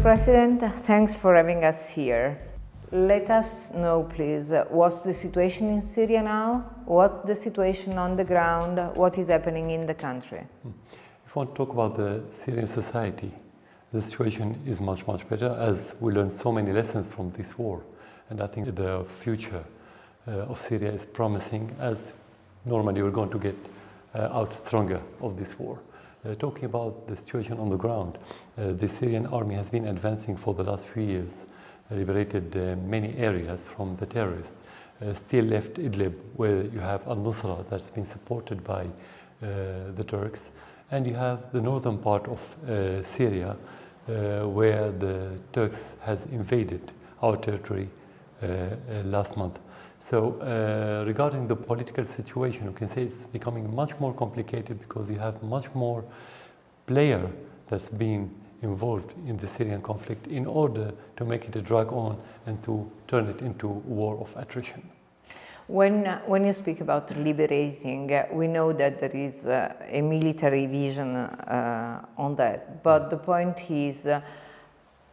President, thanks for having us here. Let us know, please, what's the situation in Syria now? What's the situation on the ground? What is happening in the country? If I want to talk about the Syrian society, the situation is much, much better as we learned so many lessons from this war. And I think the future of Syria is promising, as normally we're going to get out stronger of this war. Talking about the situation on the ground, the Syrian army has been advancing for the last few years, liberated many areas from the terrorists. Still left Idlib, where you have al-Nusra that's been supported by the Turks, and you have the northern part of Syria, where the Turks has invaded our territory last month. So regarding the political situation, you can say it's becoming much more complicated because you have much more player that's been involved in the Syrian conflict in order to make it a drag on and to turn it into a war of attrition. When you speak about liberating, we know that there is a military vision on that, but the point is,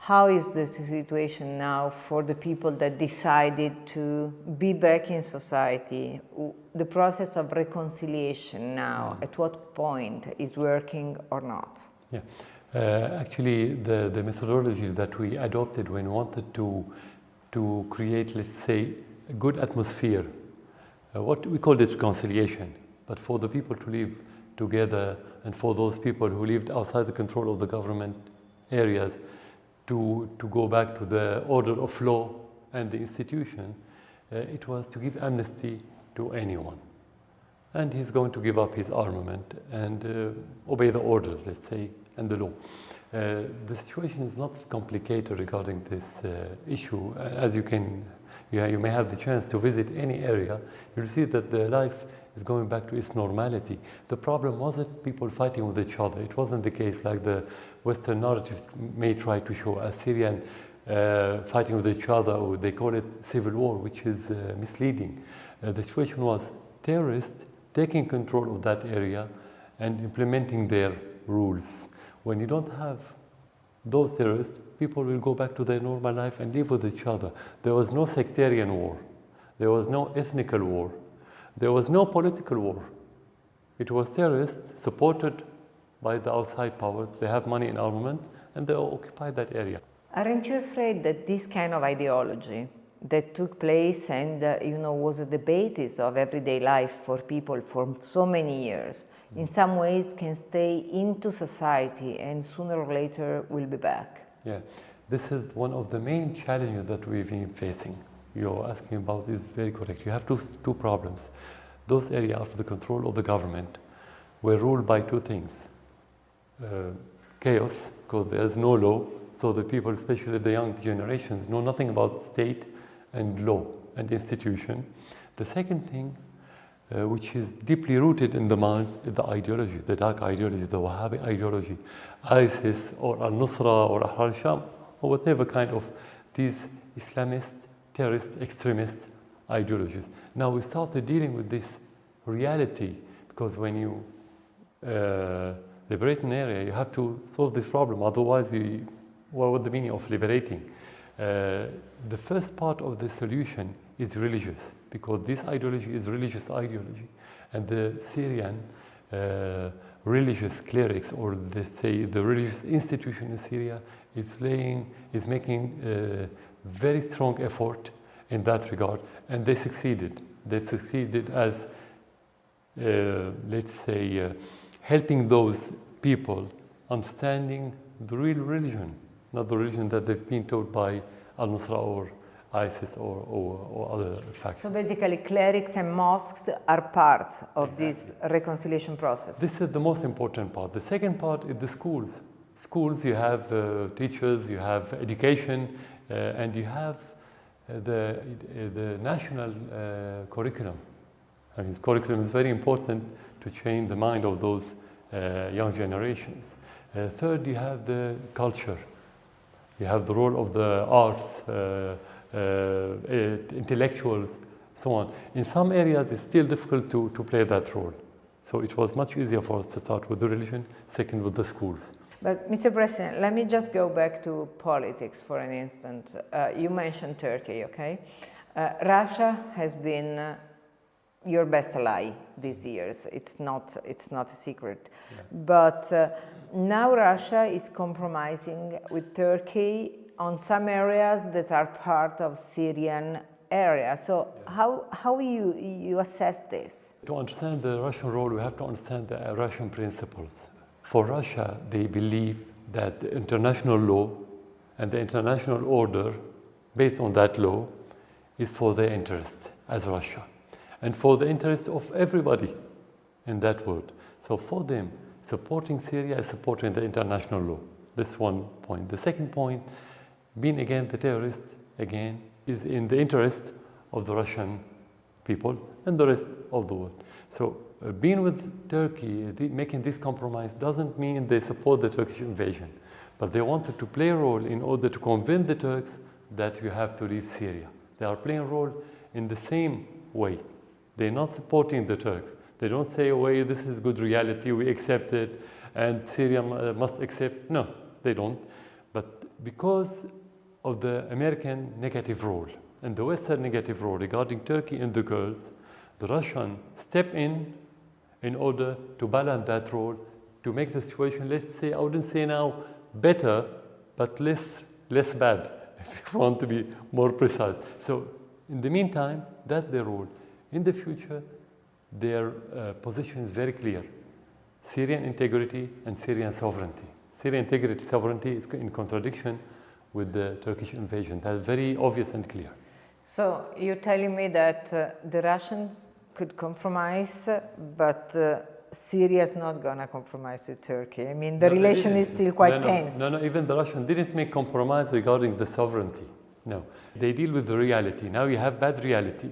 how is the situation now for the people that decided to be back in society? The process of reconciliation now, at what point is working or not? Yeah, actually the methodology that we adopted when we wanted to create, let's say, a good atmosphere, what we call it reconciliation, but for the people to live together and for those people who lived outside the control of the government areas, to go back to the order of law and the institution, it was to give amnesty to anyone. And he's going to give up his armament and obey the orders, let's say, and the law. The situation is not complicated regarding this issue. As you may have the chance to visit any area, you'll see that the life is going back to its normality. The problem wasn't people fighting with each other. It wasn't the case like the Western narrative may try to show, a Syrian fighting with each other, or they call it civil war, which is misleading. The situation was terrorists taking control of that area and implementing their rules. When you don't have those terrorists, people will go back to their normal life and live with each other. There was no sectarian war. There was no ethnical war. There was no political war. It was terrorists supported by the outside powers. They have money and armament, and they occupy that area. Aren't you afraid that this kind of ideology that took place and was the basis of everyday life for people for so many years, in some ways can stay into society and sooner or later will be back? Yeah, this is one of the main challenges that we've been facing. You're asking about is very correct. You have two problems. Those areas under the control of the government were ruled by two things. Chaos, because there's no law, so the people, especially the young generations, know nothing about state and law and institution. The second thing, which is deeply rooted in the mind, is the ideology, the dark ideology, the Wahhabi ideology, ISIS or al-Nusra or al-Sham, or whatever kind of these Islamist, terrorist, extremist ideologies. Now we started dealing with this reality because when you liberate an area, you have to solve this problem. Otherwise, what would the meaning of liberating? The first part of the solution is religious, because this ideology is religious ideology, and the Syrian religious clerics, or they say the religious institution in Syria, is making very strong effort in that regard, and they succeeded. They succeeded as, let's say, helping those people understanding the real religion, not the religion that they've been taught by al-Nusra or ISIS or other factions. So basically clerics and mosques are part of this reconciliation process. This is the most important part. The second part is the schools. Schools, you have teachers, you have education, and you have the national curriculum. I mean, this curriculum is very important to change the mind of those young generations. Third, you have the culture. You have the role of the arts, intellectuals, so on. In some areas, it's still difficult to play that role. So it was much easier for us to start with the religion, second with the schools. But, Mr. President, let me just go back to politics for an instant. You mentioned Turkey, okay? Russia has been your best ally these years. It's not a secret. Yeah. But now Russia is compromising with Turkey on some areas that are part of Syrian area. So yeah. How you assess this? To understand the Russian role, we have to understand the Russian principles. For Russia, they believe that the international law and the international order, based on that law, is for their interest as Russia, and for the interest of everybody in that world. So for them, supporting Syria is supporting the international law. This one point. The second point, being against the terrorists, again, is in the interest of the Russian people and the rest of the world. So being with Turkey, making this compromise doesn't mean they support the Turkish invasion, but they wanted to play a role in order to convince the Turks that you have to leave Syria. They are playing a role in the same way. They're not supporting the Turks. They don't say, oh, this is good reality, we accept it, and Syria must accept. No, they don't. But because of the American negative role and the Western negative role regarding Turkey and the Kurds, the Russians step in order to balance that role, to make the situation, let's say, I wouldn't say now better, but less bad, if you want to be more precise. So in the meantime, that's their role. In the future, their position is very clear. Syrian integrity and Syrian sovereignty. Syrian integrity, sovereignty is in contradiction with the Turkish invasion. That's very obvious and clear. So you're telling me that the Russians could compromise, but Syria is not going to compromise with Turkey. I mean, the relation is still quite tense. No, even the Russians didn't make compromise regarding the sovereignty. No, they deal with the reality. Now you have bad reality.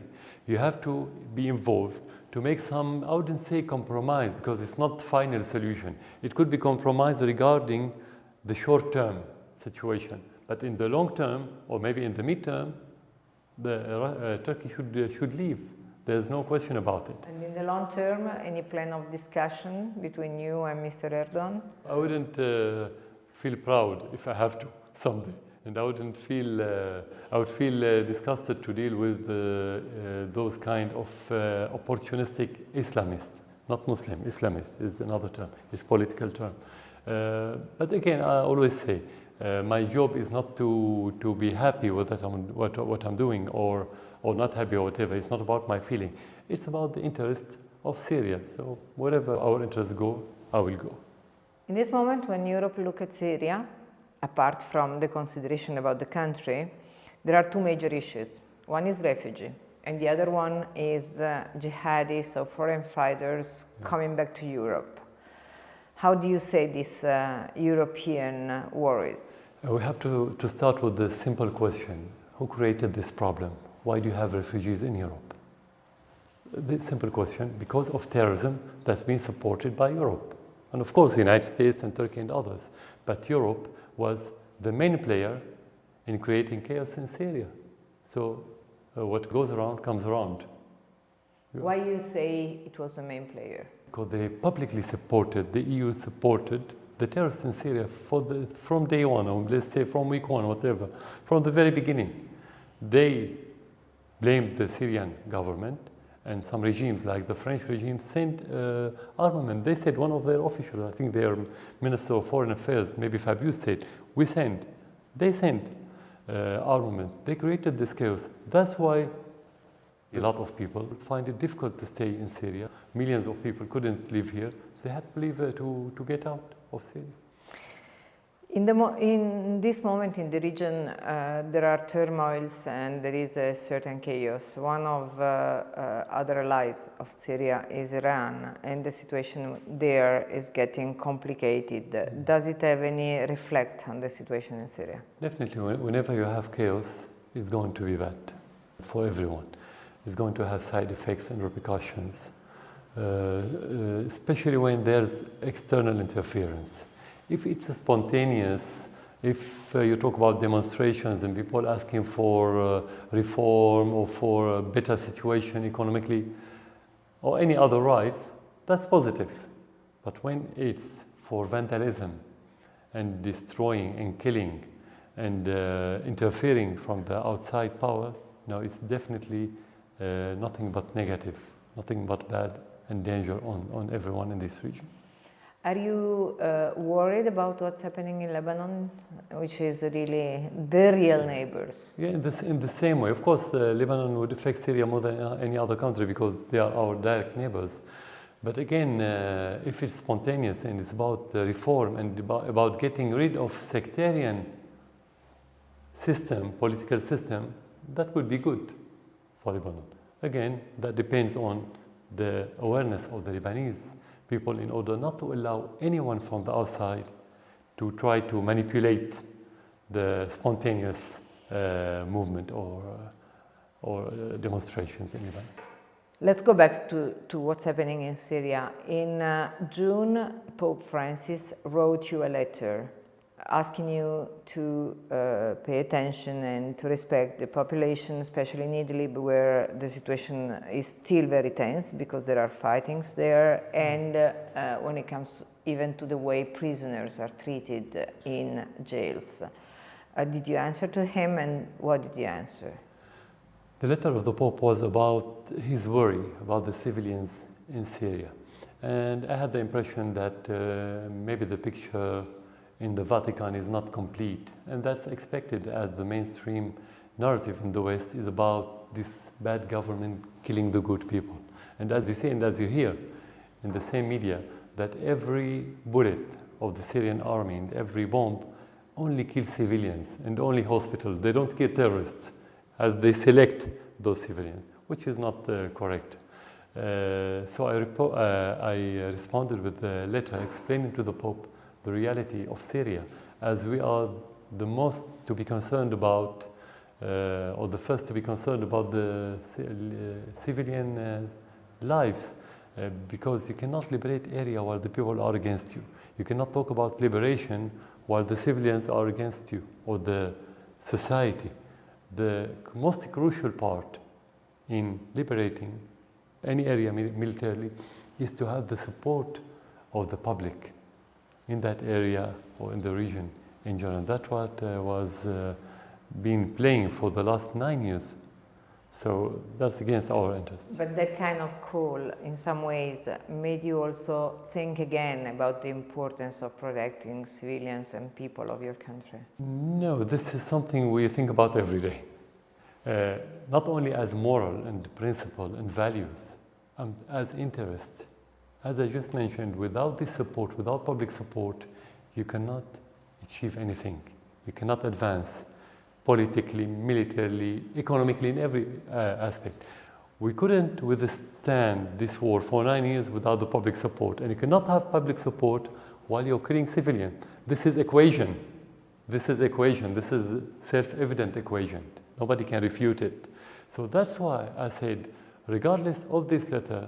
You have to be involved to make some, I wouldn't say compromise, because it's not the final solution. It could be compromise regarding the short-term situation. But in the long term, or maybe in the mid-term, Turkey should leave. There's no question about it. And in the long term, any plan of discussion between you and Mr. Erdogan? I wouldn't feel proud if I have to someday. And I wouldn't feel, I would feel disgusted to deal with those kind of opportunistic Islamists, not Muslim, Islamist is another term, is political term. But again, I always say, my job is not to be happy with what I'm doing or not happy or whatever. It's not about my feeling. It's about the interest of Syria. So wherever our interests go, I will go. In this moment, when Europe looks at Syria, apart from the consideration about the country, there are two major issues. One is refugee, and the other one is jihadis, so foreign fighters coming back to Europe. How do you say this European worries? We have to start with the simple question. Who created this problem? Why do you have refugees in Europe? The simple question, because of terrorism that's been supported by Europe. And of course, the United States and Turkey and others. But Europe was the main player in creating chaos in Syria. So what goes around comes around. Why you say it was the main player? Because they publicly supported, the EU supported the terrorists in Syria from day one, or let's say from week one, whatever, from the very beginning. They blamed the Syrian government, and some regimes like the French regime sent armament. They said, one of their officials, I think their Minister of Foreign Affairs, maybe Fabius said, they sent armament. They created this chaos. That's why a lot of people find it difficult to stay in Syria. Millions of people couldn't live here. They had to leave to get out of Syria. In this moment in the region, there are turmoils and there is a certain chaos. One of other allies of Syria is Iran, and the situation there is getting complicated. Does it have any reflect on the situation in Syria? Definitely. Whenever you have chaos, it's going to be bad for everyone. It's going to have side effects and repercussions, especially when there's external interference. If it's spontaneous, if you talk about demonstrations and people asking for reform or for a better situation economically or any other rights, that's positive. But when it's for vandalism and destroying and killing and interfering from the outside power, no, it's definitely nothing but negative, nothing but bad and danger on everyone in this region. Are you worried about what's happening in Lebanon, which is really the real neighbors? Yeah, in the same way. Of course, Lebanon would affect Syria more than any other country because they are our direct neighbors. But again, if it's spontaneous and it's about reform and about getting rid of sectarian system, political system, that would be good for Lebanon. Again, that depends on the awareness of the Lebanese people in order not to allow anyone from the outside to try to manipulate the spontaneous movement or demonstrations in Lebanon. Let's go back to what's happening in Syria. In June, Pope Francis wrote you a letter asking you to pay attention and to respect the population, especially in Idlib, where the situation is still very tense because there are fightings there, and when it comes even to the way prisoners are treated in jails. Did you answer to him, and what did you answer? The letter of the Pope was about his worry about the civilians in Syria. And I had the impression that maybe the picture in the Vatican is not complete. And that's expected, as the mainstream narrative in the West is about this bad government killing the good people. And as you see and as you hear in the same media, that every bullet of the Syrian army and every bomb only kills civilians and only hospitals. They don't kill terrorists, as they select those civilians, which is not correct. So I responded with a letter explaining to the Pope the reality of Syria, as we are the most to be concerned about, or the first to be concerned about the civilian lives, because you cannot liberate area while the people are against you. You cannot talk about liberation while the civilians are against you, or the society. The most crucial part in liberating any area militarily is to have the support of the public in that area or in the region in general. That's what was been playing for the last 9 years. So that's against our interests. But that kind of call, in some ways, made you also think again about the importance of protecting civilians and people of your country? No, this is something we think about every day. Not only as moral and principle and values, as interest. As I just mentioned, without this support, without public support, you cannot achieve anything. You cannot advance politically, militarily, economically, in every aspect. We couldn't withstand this war for 9 years without the public support. And you cannot have public support while you're killing civilians. This is equation. This is equation. This is self-evident equation. Nobody can refute it. So that's why I said, regardless of this letter,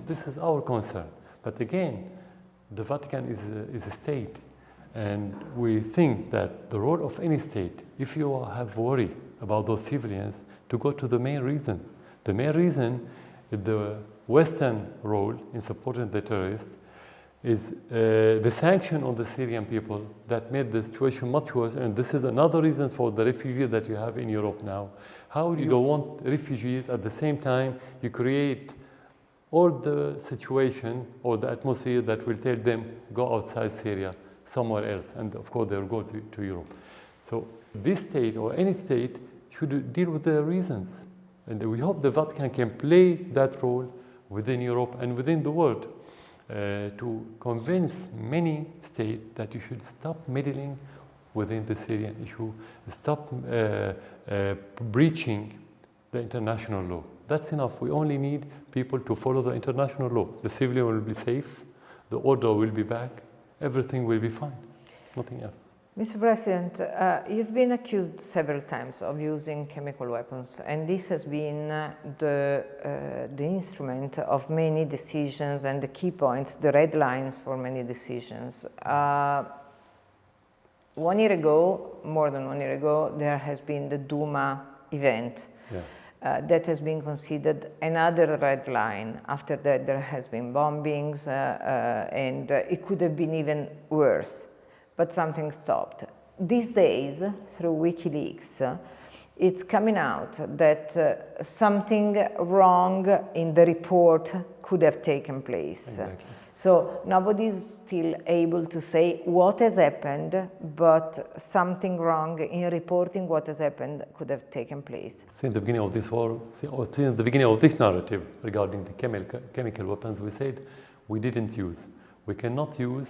this is our concern. But again, the Vatican is a state. And we think that the role of any state, if you have worry about those civilians, to go to the main reason. The main reason is the Western role in supporting the terrorists is the sanction on the Syrian people that made the situation much worse. And this is another reason for the refugees that you have in Europe now. How you don't want refugees at the same time you create all the situation or the atmosphere that will tell them go outside Syria, somewhere else, and of course they'll go to Europe. So this state or any state should deal with the reasons. And we hope the Vatican can play that role within Europe and within the world to convince many states that you should stop meddling within the Syrian issue, stop breaching the international law. That's enough. We only need people to follow the international law. The civilian will be safe, the order will be back, everything will be fine, nothing else. Mr. President, you've been accused several times of using chemical weapons, and this has been the instrument of many decisions and the key points, the red lines for many decisions. 1 year ago, more than 1 year ago, there has been the Douma event. Yeah. That has been considered another red line. After that, there has been bombings, and it could have been even worse. but something stopped. These days, through WikiLeaks, it's coming out that something wrong in the report could have taken place. Exactly. So nobody's still able to say what has happened, but something wrong in reporting what has happened could have taken place. Since the beginning of this war, since the beginning of this narrative regarding the chemical weapons, we said we didn't use. We cannot use.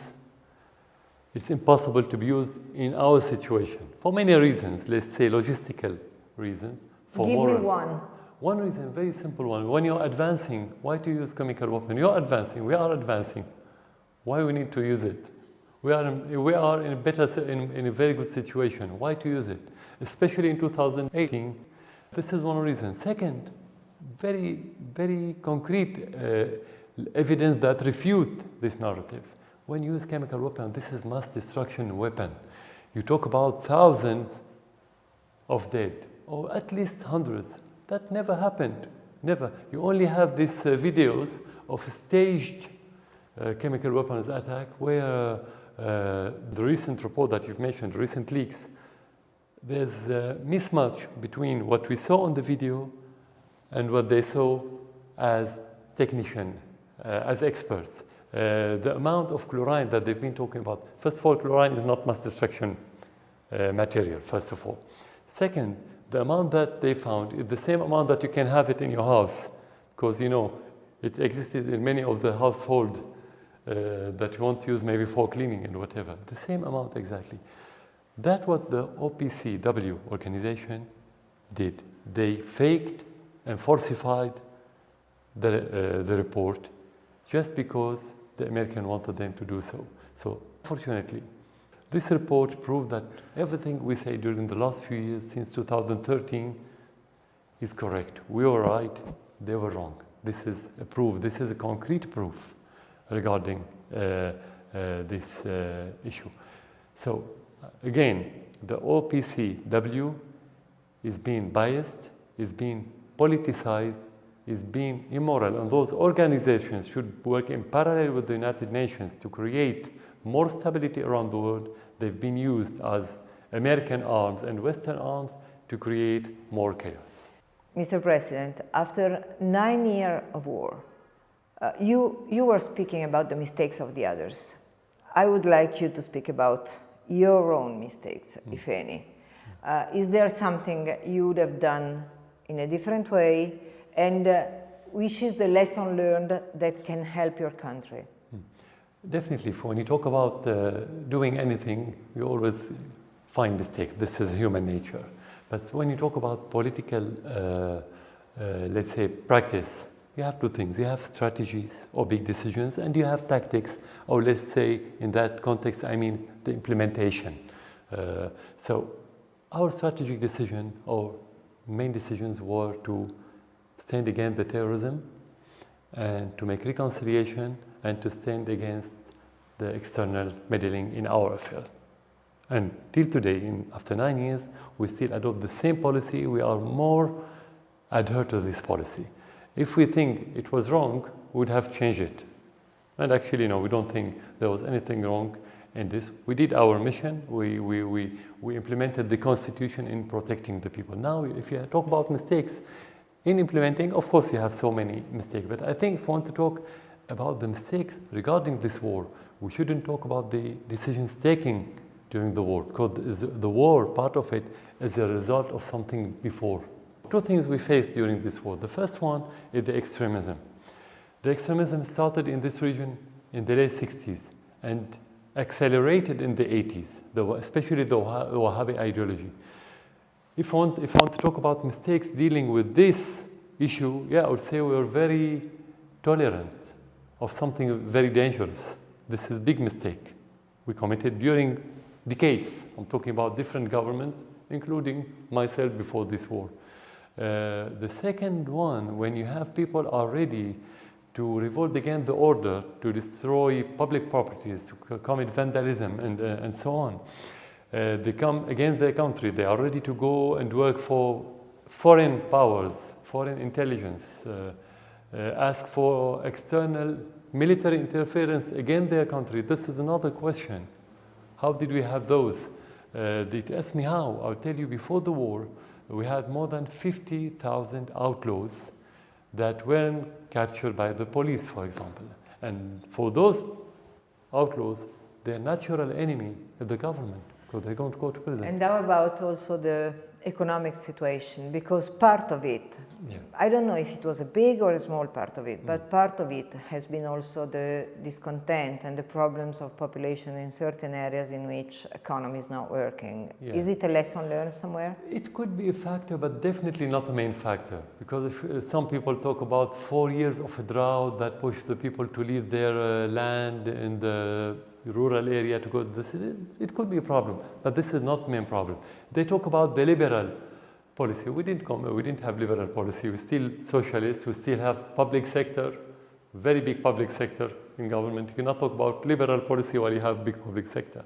It's impossible to be used in our situation for many reasons. Let's say logistical reasons. For Give moral. me one. One reason, very simple one. When you're advancing, why to use chemical weapon? You're advancing. We are advancing. Why we need to use it? We are in a very good situation. Why to use it? Especially in 2018. This is one reason. Second, very concrete evidence that refute this narrative. When you use chemical weapon, this is mass destruction weapon. You talk about thousands of dead, or at least hundreds. That never happened, never. You only have these videos of staged chemical weapons attack where the recent report that you've mentioned, recent leaks, there's a mismatch between what we saw on the video and what they saw as technicians, as experts. The amount of chlorine that they've been talking about, first of all, chlorine is not mass destruction material, first of all. Second, the amount that they found is the same amount that you can have it in your house, because you know it existed in many of the household that you want to use maybe for cleaning and whatever. The same amount exactly. That's what the OPCW organization did. They faked and falsified the report just because the American wanted them to do so. So fortunately, this report proved that everything we say during the last few years, since 2013, is correct. We were right, they were wrong. This is a proof, this is a concrete proof regarding this issue. So again, the OPCW is being biased, is being politicized, is being immoral, and those organizations should work in parallel with the United Nations to create more stability around the world. They've been used as American arms and Western arms to create more chaos. Mr. President, after 9 years of war, you were speaking about the mistakes of the others. I would like you to speak about your own mistakes, if any. Is there something you would have done in a different way, and which is the lesson learned that can help your country? Definitely, when you talk about doing anything, you always find mistakes. This is human nature. But when you talk about political, let's say, practice, you have two things. You have strategies or big decisions, and you have tactics, or let's say, in that context, I mean the implementation. So our strategic decision, or main decisions, were to stand against the terrorism and to make reconciliation and to stand against the external meddling in our affairs. And till today, after 9 years, we still adopt the same policy. We are more adhered to this policy. If we think it was wrong, we would have changed it. And actually, no, we don't think there was anything wrong in this. We did our mission. We implemented the Constitution in protecting the people. Now, if you talk about mistakes in implementing, of course, you have so many mistakes. But I think if we want to talk about the mistakes regarding this war, we shouldn't talk about the decisions taken during the war, because the war, part of it, is a result of something before. Two things we faced during this war. The first one is the extremism. The extremism started in this region in the late 60s and accelerated in the 80s, especially the Wahhabi ideology. If I want to talk about mistakes dealing with this issue, yeah, I would say we were very tolerant of something very dangerous. This is a big mistake we committed during decades. I'm talking about different governments, including myself before this war. The second one, when you have people are ready to revolt against the order, to destroy public properties, to commit vandalism and so on, they come against their country. They are ready to go and work for foreign powers, foreign intelligence, ask for external military interference against their country. This is another question. How did we have those? They asked me how. I'll tell you, before the war, we had more than 50,000 outlaws that weren't captured by the police, for example. And for those outlaws, their natural enemy is the government, because they don't go to prison. And how about also the economic situation? Because part of it, I don't know if it was a big or a small part of it, but part of it has been also the discontent and the problems of population in certain areas in which economy is not working. Is it a lesson learned somewhere? It could be a factor, but definitely not the main factor. Because if, some people talk about 4 years of a drought that pushed the people to leave their land in the rural area to go to the city, it could be a problem, but this is not the main problem. They talk about the liberal policy. We didn't have liberal policy. We're still socialists. We still have public sector, very big public sector in government. You cannot talk about liberal policy while you have big public sector.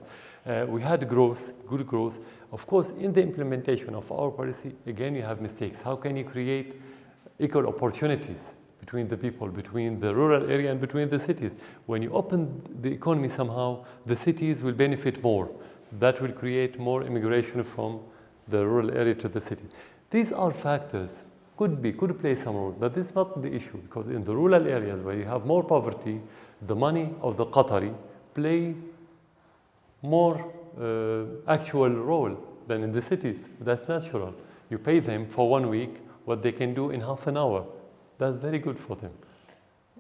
We had growth, good growth. Of course, in the implementation of our policy, again, you have mistakes. How can you create equal opportunities between the people, between the rural area and between the cities? When you open the economy somehow, the cities will benefit more. That will create more immigration from the rural area to the city. These are factors, could play some role, but this is not the issue, because in the rural areas where you have more poverty, the money of the Qatari play more actual role than in the cities. That's natural. You pay them for 1 week what they can do in half an hour. That's very good for them.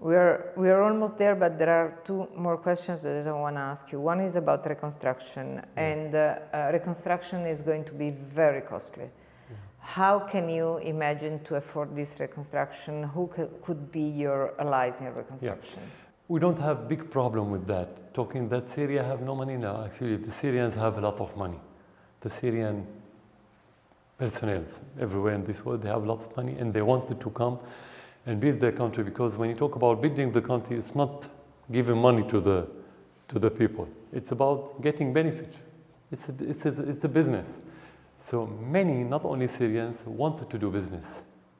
We are almost there, but there are 2 more questions that I want to ask you. One is about reconstruction, and reconstruction is going to be very costly. How can you imagine to afford this reconstruction? Who could be your allies in reconstruction? We don't have big problem with that. Talking that Syria have no money now. Actually, the Syrians have a lot of money. The Syrian personnel everywhere in this world, they have a lot of money, and they wanted to come and build their country, because when you talk about building the country, it's not giving money to the people. It's about getting benefit. It's a business. So many, not only Syrians, wanted to do business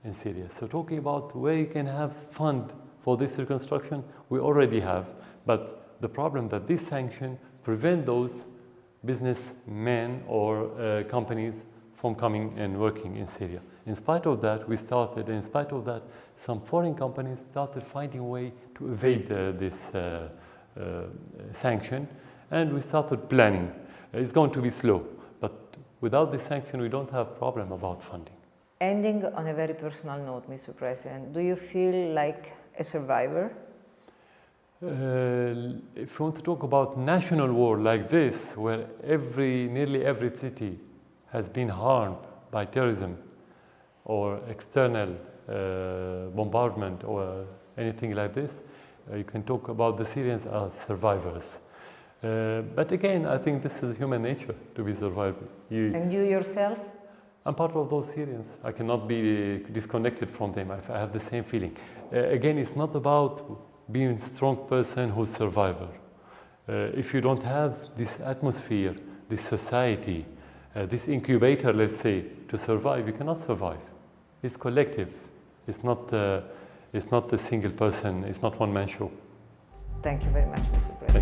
in Syria. So talking about where you can have fund for this reconstruction, we already have. But the problem that this sanction prevent those businessmen or companies from coming and working in Syria. In spite of that, in spite of that, some foreign companies started finding a way to evade this sanction, and we started planning. It's going to be slow, but without this sanction, we don't have problem about funding. Ending on a very personal note, Mr. President, do you feel like a survivor? If you want to talk about national war like this, where nearly every city has been harmed by terrorism or external bombardment or anything like this, you can talk about the Syrians as survivors. But again, I think this is human nature to be survivor. And you yourself? I'm part of those Syrians. I cannot be disconnected from them. I have the same feeling. Again, it's not about being a strong person who's a survivor. If you don't have this atmosphere, this society, this incubator, let's say, to survive, you cannot survive. It's collective. It's not a single person. It's not one-man show. Thank you very much, Mr. President.